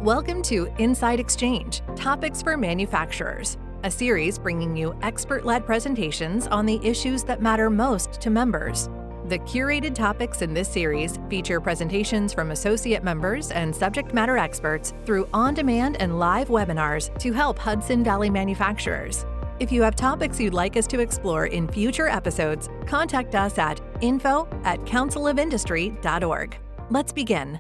Welcome to Inside Exchange, Topics for Manufacturers, a series bringing you expert-led presentations on the issues that matter most to members. The curated topics in this series feature presentations from associate members and subject matter experts through on-demand and live webinars to help Hudson Valley manufacturers. If you have topics you'd like us to explore in future episodes, contact us at info@councilofindustry.org. Let's begin.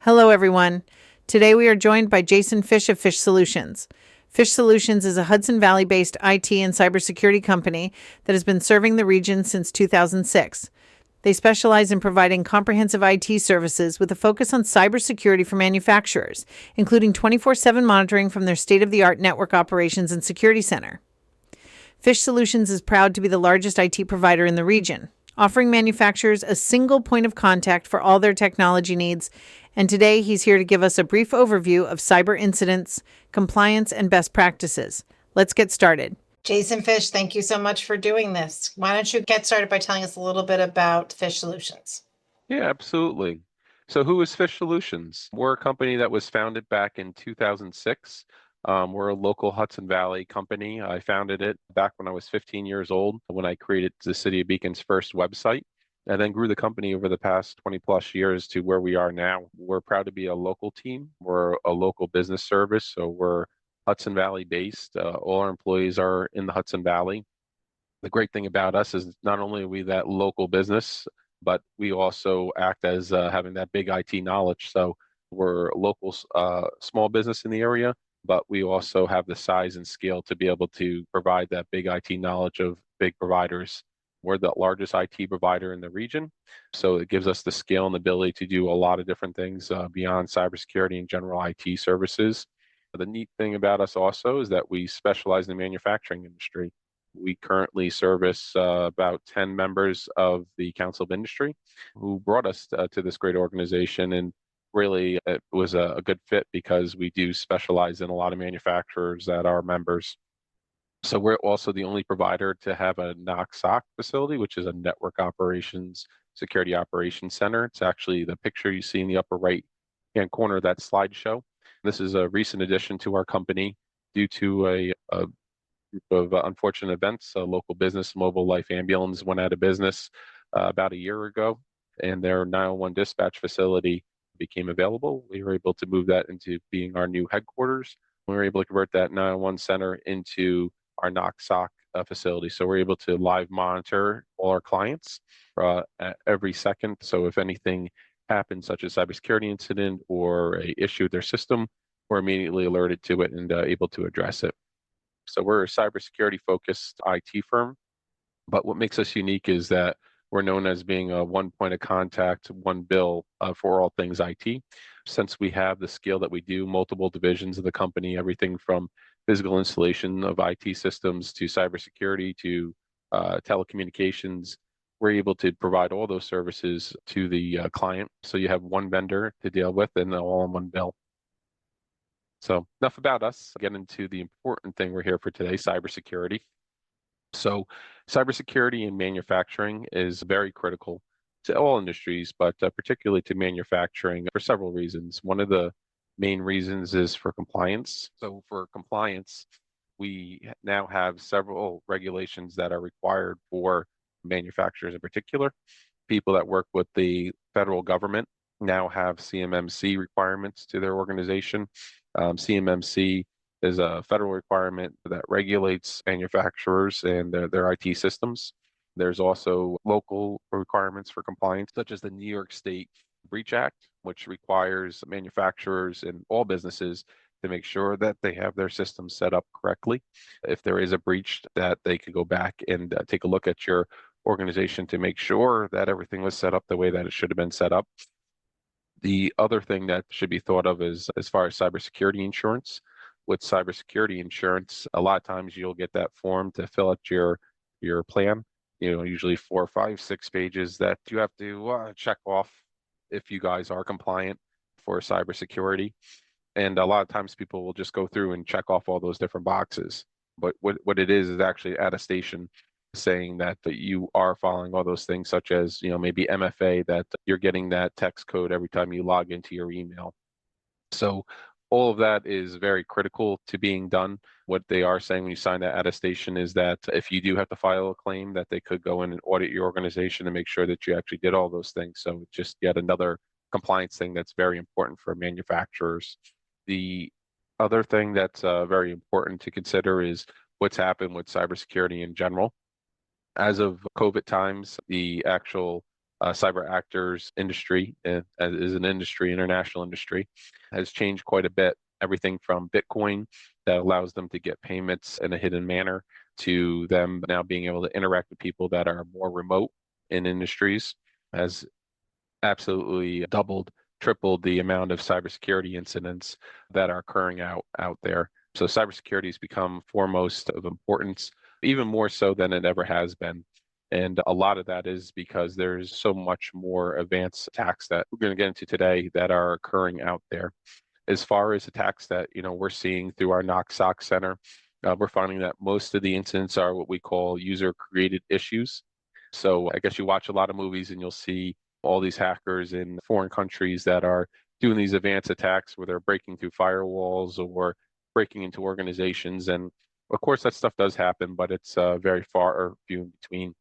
Hello, everyone. Today we are joined by Jason Fisch of Fisch Solutions. Fisch Solutions is a Hudson Valley-based IT and cybersecurity company that has been serving the region since 2006. They specialize in providing comprehensive IT services with a focus on cybersecurity for manufacturers, including 24/7 monitoring from their state-of-the-art network operations and security center. Fisch Solutions is proud to be the largest IT provider in the region, offering manufacturers a single point of contact for all their technology needs. And today he's here to give us a brief overview of cyber incidents, compliance, and best practices. Let's get started. Jason Fisch, thank you so much for doing this. Why don't you get started by telling us a little bit about Fisch Solutions? Yeah, absolutely. So who is Fisch Solutions? We're a company that was founded back in 2006. We're a local Hudson Valley company. I founded it back when I was 15 years old, when I created the City of Beacon's first website, and then grew the company over the past 20 plus years to where we are now. We're proud to be a local team. We're a local business service, so we're Hudson Valley based. All our employees are in the Hudson Valley. The great thing about us is not only are we that local business, but we also act as having that big IT knowledge. So we're a local small business in the area, but we also have the size and scale to be able to provide that big IT knowledge of big providers. We're the largest IT provider in the region, so it gives us the scale and the ability to do a lot of different things beyond cybersecurity and general IT services. The neat thing about us also is that we specialize in the manufacturing industry. We currently service about 10 members of the Council of Industry who brought us to this great organization, and really it was a good fit because we do specialize in a lot of manufacturers that are members. So we're also the only provider to have a NOC/SOC facility, which is a network operations security operations center. It's actually the picture you see in the upper right hand corner of that slideshow. This is a recent addition to our company due to a group of unfortunate events. A local business, Mobile Life Ambulance, went out of business about a year ago, and their 911 dispatch facility became available. We were able to move that into being our new headquarters. We were able to convert that 911 center into our NOC/SOC facility. So we're able to live monitor all our clients at every second. So if anything happens, such as a cybersecurity incident or a issue with their system, we're immediately alerted to it and able to address it. So we're a cybersecurity focused IT firm, but what makes us unique is that we're known as being a one point of contact, one bill for all things IT. Since we have the scale that we do, multiple divisions of the company, everything from physical installation of IT systems to cybersecurity to telecommunications, we're able to provide all those services to the client. So you have one vendor to deal with and all in one bill. So enough about us. Get into the important thing we're here for today, cybersecurity. So cybersecurity in manufacturing is very critical to all industries, but particularly to manufacturing for several reasons. One of the main reasons is for compliance. So for compliance, we now have several regulations that are required for manufacturers in particular. People that work with the federal government now have CMMC requirements to their organization. CMMC is a federal requirement that regulates manufacturers and their IT systems. There's also local requirements for compliance, such as the New York State Breach Act, which requires manufacturers and all businesses to make sure that they have their systems set up correctly. If there is a breach, that they can go back and take a look at your organization to make sure that everything was set up the way that it should have been set up. The other thing that should be thought of is as far as cybersecurity insurance. With cybersecurity insurance, a lot of times you'll get that form to fill out your plan. Usually 4, 5, 6 pages that you have to check off if you guys are compliant for cybersecurity. And a lot of times people will just go through and check off all those different boxes. But what it is actually attestation. saying that you are following all those things, such as, maybe MFA, that you're getting that text code every time you log into your email. So all of that is very critical to being done. What they are saying when you sign that attestation is that if you do have to file a claim, that they could go in and audit your organization and make sure that you actually did all those things. So just yet another compliance thing that's very important for manufacturers. The other thing that's very important to consider is what's happened with cybersecurity in general. As of COVID times, the actual cyber actors industry is an industry, international industry, has changed quite a bit. Everything from Bitcoin that allows them to get payments in a hidden manner to them now being able to interact with people that are more remote in industries has absolutely doubled, tripled the amount of cybersecurity incidents that are occurring out there. So cybersecurity has become foremost of importance, even more so than it ever has been. And a lot of that is because there's so much more advanced attacks that we're going to get into today that are occurring out there. As far as attacks that we're seeing through our Knox SOC Center, we're finding that most of the incidents are what we call user-created issues. So I guess you watch a lot of movies and you'll see all these hackers in foreign countries that are doing these advanced attacks where they're breaking through firewalls or breaking into organizations. And of course, that stuff does happen, but it's very far or few in between.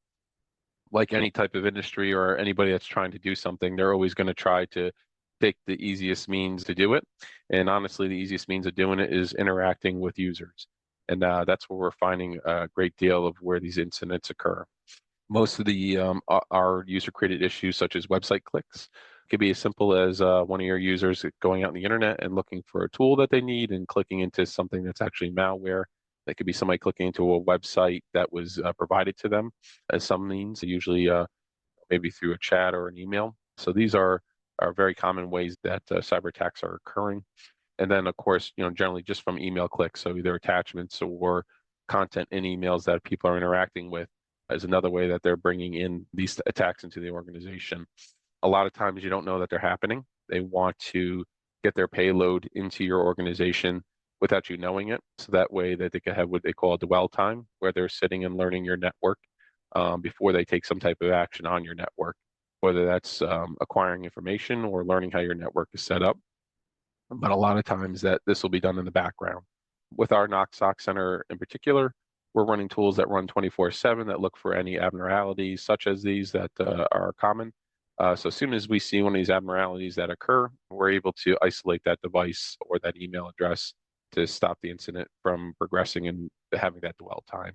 Like any type of industry or anybody that's trying to do something, they're always going to try to take the easiest means to do it. And honestly, the easiest means of doing it is interacting with users. And that's where we're finding a great deal of where these incidents occur. Most of the our user-created issues, such as website clicks, could be as simple as one of your users going out on the internet and looking for a tool that they need and clicking into something that's actually malware. That could be somebody clicking into a website that was provided to them as some means, usually maybe through a chat or an email. So these are very common ways that cyber attacks are occurring. And then, of course, generally just from email clicks, so either attachments or content in emails that people are interacting with is another way that they're bringing in these attacks into the organization. A lot of times you don't know that they're happening. They want to get their payload into your organization without you knowing it. So that way that they can have what they call dwell time, where they're sitting and learning your network before they take some type of action on your network, whether that's acquiring information or learning how your network is set up. But a lot of times that this will be done in the background. With our Knox SOC Center in particular, we're running tools that run 24/7 that look for any abnormalities such as these that are common. So as soon as we see one of these abnormalities that occur, we're able to isolate that device or that email address to stop the incident from progressing and having that dwell time.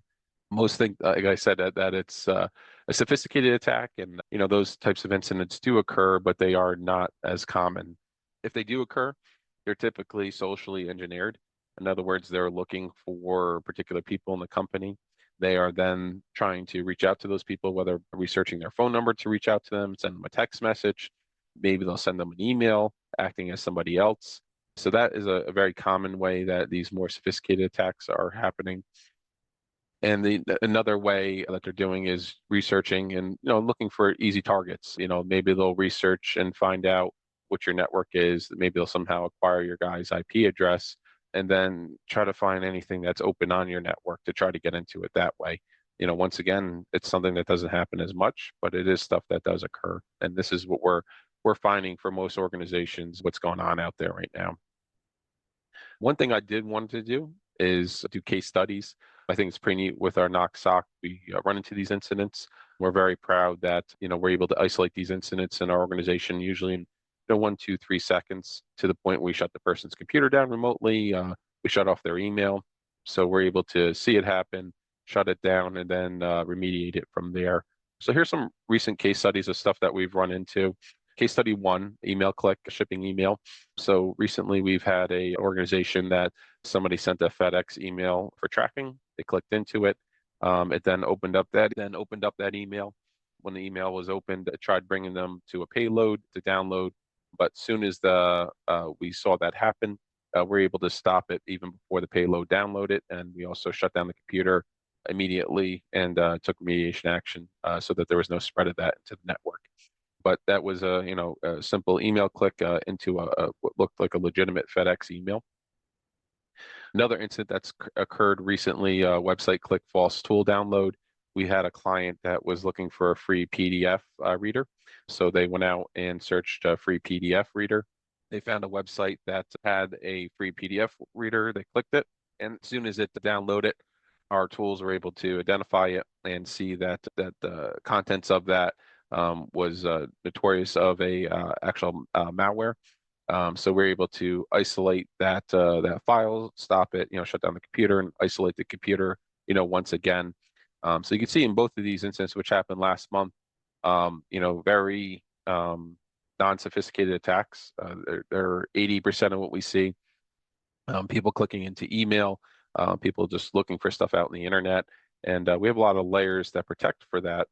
Most think, like I said, that it's a sophisticated attack, and those types of incidents do occur, but they are not as common. If they do occur, they're typically socially engineered. In other words, they're looking for particular people in the company. They are then trying to reach out to those people, whether researching their phone number to reach out to them, send them a text message. Maybe they'll send them an email acting as somebody else. So that is a very common way that these more sophisticated attacks are happening. And another way that they're doing is researching and looking for easy targets. Maybe they'll research and find out what your network is. Maybe they'll somehow acquire your guy's IP address and then try to find anything that's open on your network to try to get into it that way. Once again, it's something that doesn't happen as much, but it is stuff that does occur. And this is what we're finding for most organizations, what's going on out there right now. One thing I did want to do is do case studies. I think it's pretty neat with our Knox SOC. We run into these incidents. We're very proud that we're able to isolate these incidents in our organization, usually in 1, 2, 3 seconds, to the point where we shut the person's computer down remotely. We shut off their email, so we're able to see it happen, shut it down, and then remediate it from there. So here's some recent case studies of stuff that we've run into. Case study 1, email click, shipping email. So recently we've had a organization that somebody sent a FedEx email for tracking. They clicked into it. It then opened up that email. When the email was opened, it tried bringing them to a payload to download. But soon as we saw that happen, we're able to stop it even before the payload downloaded. And we also shut down the computer immediately and took remediation action so that there was no spread of that into the network. But that was a simple email click into what looked like a legitimate FedEx email. Another incident that's occurred recently, website click false tool download. we had a client that was looking for a free PDF reader. So they went out and searched a free PDF reader. They found a website that had a free PDF reader. They clicked it, and as soon as it downloaded, our tools were able to identify it and see that the contents of that was notorious of a actual malware. So we're able to isolate that file, stop it, shut down the computer, and isolate the computer, once again. So you can see in both of these incidents, which happened last month, very non-sophisticated attacks. They're 80% of what we see. People clicking into email, people just looking for stuff out in the internet. And we have a lot of layers that protect for that.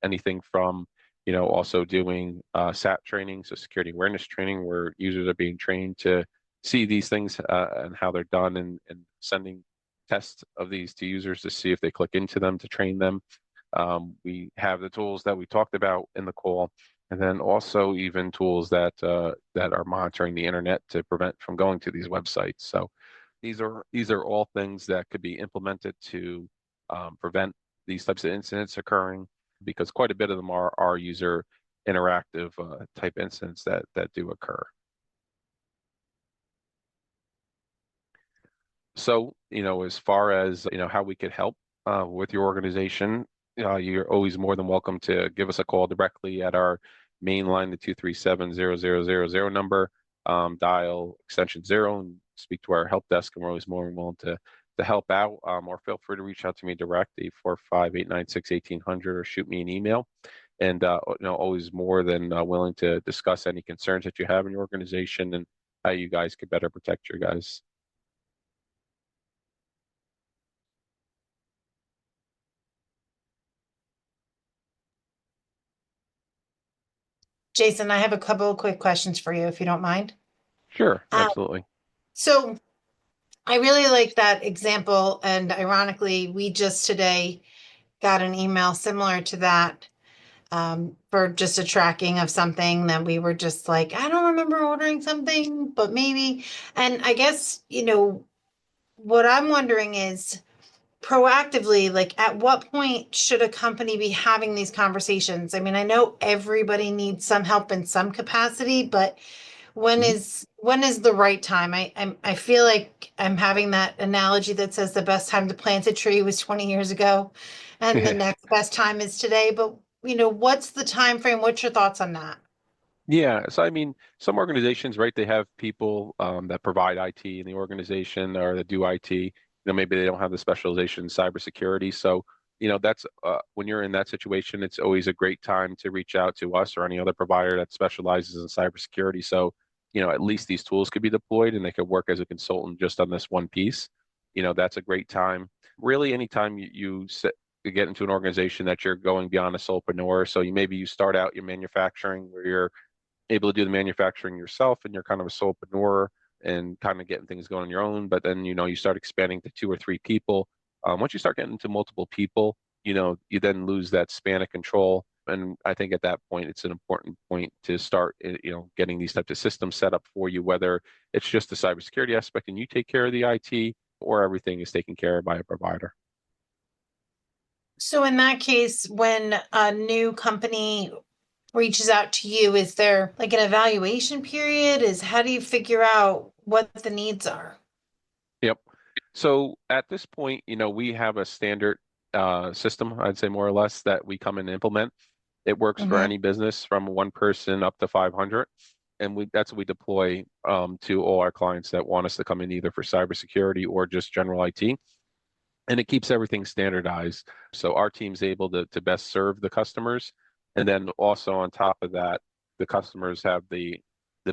Anything from, also doing SAT training, so security awareness training, where users are being trained to see these things and how they're done, and sending tests of these to users to see if they click into them to train them. We have the tools that we talked about in the call, and then also even tools that are monitoring the internet to prevent from going to these websites. So these are all things that could be implemented to prevent these types of incidents occurring, because quite a bit of them are user interactive type incidents that do occur. So, as far as, how we could help with your organization, you're always more than welcome to give us a call directly at our main line, the 237-0000 number, dial extension 0 and speak to our help desk, and we're always more than willing to help out, or feel free to reach out to me direct, 845-896-1800, or shoot me an email. And, always more than willing to discuss any concerns that you have in your organization and how you guys could better protect your guys. Jason, I have a couple of quick questions for you, if you don't mind. Sure, Um, absolutely. so I really like that example, and ironically, we just today got an email similar to that for just a tracking of something that we were just like, I don't remember ordering something, but maybe. And I guess, what I'm wondering is proactively, like at what point should a company be having these conversations? I mean, I know everybody needs some help in some capacity, but when Mhm. is the right time? I feel like I'm having that analogy that says the best time to plant a tree was 20 years ago, and the next best time is today. But what's the time frame? What's your thoughts on that? Yeah, so I mean, some organizations, right, they have people that provide IT in the organization or that do IT. Maybe they don't have the specialization in cybersecurity. So, that's when you're in that situation, it's always a great time to reach out to us or any other provider that specializes in cybersecurity. So, at least these tools could be deployed and they could work as a consultant just on this one piece. That's a great time. Really, anytime you get into an organization that you're going beyond a solopreneur. So maybe you start out your manufacturing where you're able to do the manufacturing yourself and you're kind of a solopreneur and kind of getting things going on your own. But then, you start expanding to 2 or 3 people. Once you start getting into multiple people, you then lose that span of control. And I think at that point, it's an important point to start, getting these types of systems set up for you, whether it's just the cybersecurity aspect and you take care of the IT, or everything is taken care of by a provider. So in that case, when a new company reaches out to you, is there like an evaluation period? How do you figure out what the needs are? Yep. So at this point, we have a standard system, I'd say more or less, that we come and implement. It works for Mm-hmm. any business from one person up to 500. And that's what we deploy to all our clients that want us to come in either for cybersecurity or just general IT. And it keeps everything standardized. So our team's able to best serve the customers. And then also on top of that, the customers have the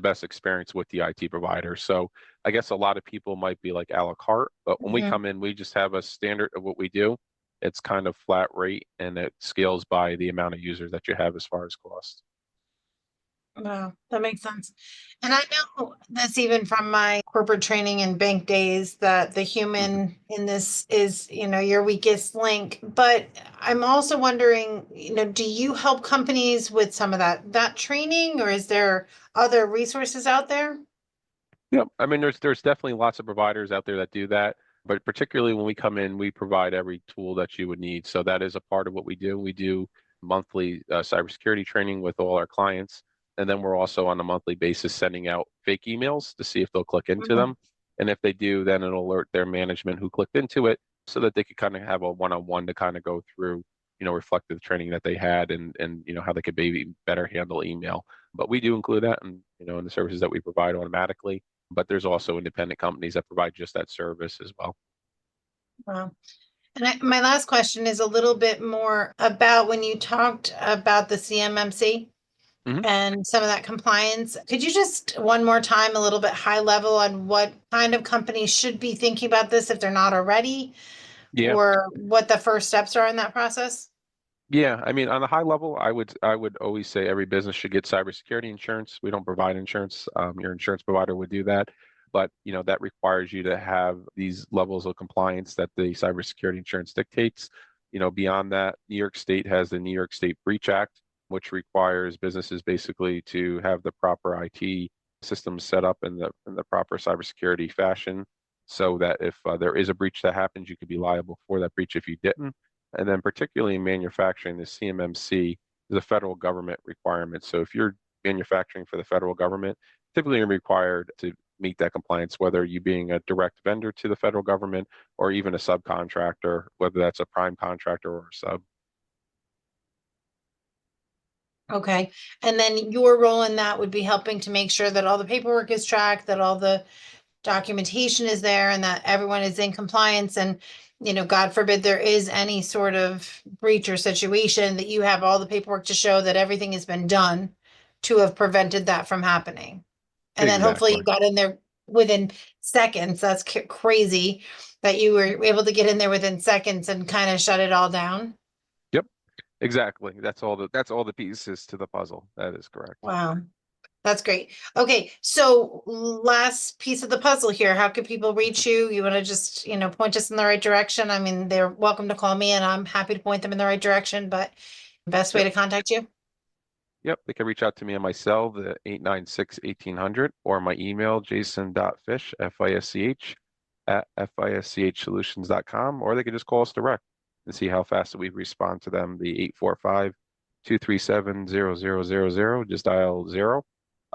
best experience with the IT provider. So I guess a lot of people might be like a la carte, but when we Mm-hmm. come in, we just have a standard of what we do. It's kind of flat rate and it scales by the amount of users that you have as far as cost. Wow, that makes sense. And I know this even from my corporate training and bank days that the Mhm. human in this is, your weakest link. But I'm also wondering, do you help companies with some of that training, or is there other resources out there? Yep. I mean, there's definitely lots of providers out there that do that. But particularly when we come in, we provide every tool that you would need. So that is a part of what we do. We do monthly cybersecurity training with all our clients. And then we're also on a monthly basis sending out fake emails to see if they'll click into Mhm. them. And if they do, then it'll alert their management who clicked into it so that they could kind of have a one-on-one to kind of go through, reflect the training that they had and how they could maybe better handle email. But we do include that in the services that we provide automatically. But there's also independent companies that provide just that service as well. Wow. And my last question is a little bit more about when you talked about the CMMC Mhm. and some of that compliance. Could you just one more time, a little bit high level on what kind of companies should be thinking about this if they're not already, Yeah. or what the first steps are in that process? Yeah, I mean, on a high level, I would always say every business should get cybersecurity insurance. We don't provide insurance. Your insurance provider would do that, but that requires you to have these levels of compliance that the cybersecurity insurance dictates. Beyond that, New York State has the New York State Breach Act, which requires businesses basically to have the proper IT systems set up in the proper cybersecurity fashion, so that if there is a breach that happens, you could be liable for that breach if you didn't. And then particularly in manufacturing, the CMMC is a federal government requirement. So if you're manufacturing for the federal government, typically you're required to meet that compliance, whether you being a direct vendor to the federal government or even a subcontractor, whether that's a prime contractor or a sub. Okay. And then your role in that would be helping to make sure that all the paperwork is tracked, that all the documentation is there, and that everyone is in compliance. And, God forbid there is any sort of breach or situation, that you have all the paperwork to show that everything has been done to have prevented that from happening. And then hopefully you Exactly. got in there within seconds. That's crazy that you were able to get in there within seconds and kind of shut it all down. Yep. Exactly. That's all the pieces to the puzzle. That is correct. Wow. That's great. Okay, so last piece of the puzzle here. How can people reach you? You want to just, point us in the right direction? I mean, they're welcome to call me and I'm happy to point them in the right direction, but best way Yep. to contact you? Yep. They can reach out to me on my cell, the 896-1800, or my email, jason.fish, Fisch, at fischsolutions.com, or they can just call us direct and see how fast we respond to them. The 845-237-0000, just dial zero,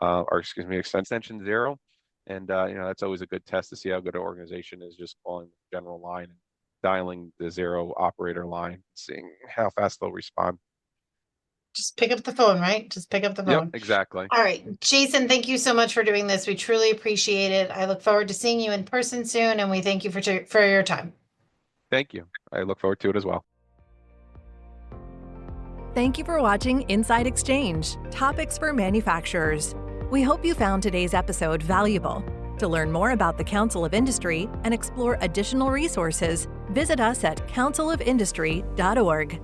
or excuse me, extension zero. And, that's always a good test to see how good an organization is, just calling the general line and dialing the zero operator line, seeing how fast they'll respond. Just pick up the phone, right? Just pick up the Yep, phone. exactly. All right, Jason, thank you so much for doing this. We truly appreciate it. I look forward to seeing you in person soon, and we thank you for your time. Thank you. I look forward to it as well. Thank you for watching Inside Exchange, Topics for Manufacturers. We hope you found today's episode valuable. To learn more about the Council of Industry and explore additional resources, visit us at councilofindustry.org.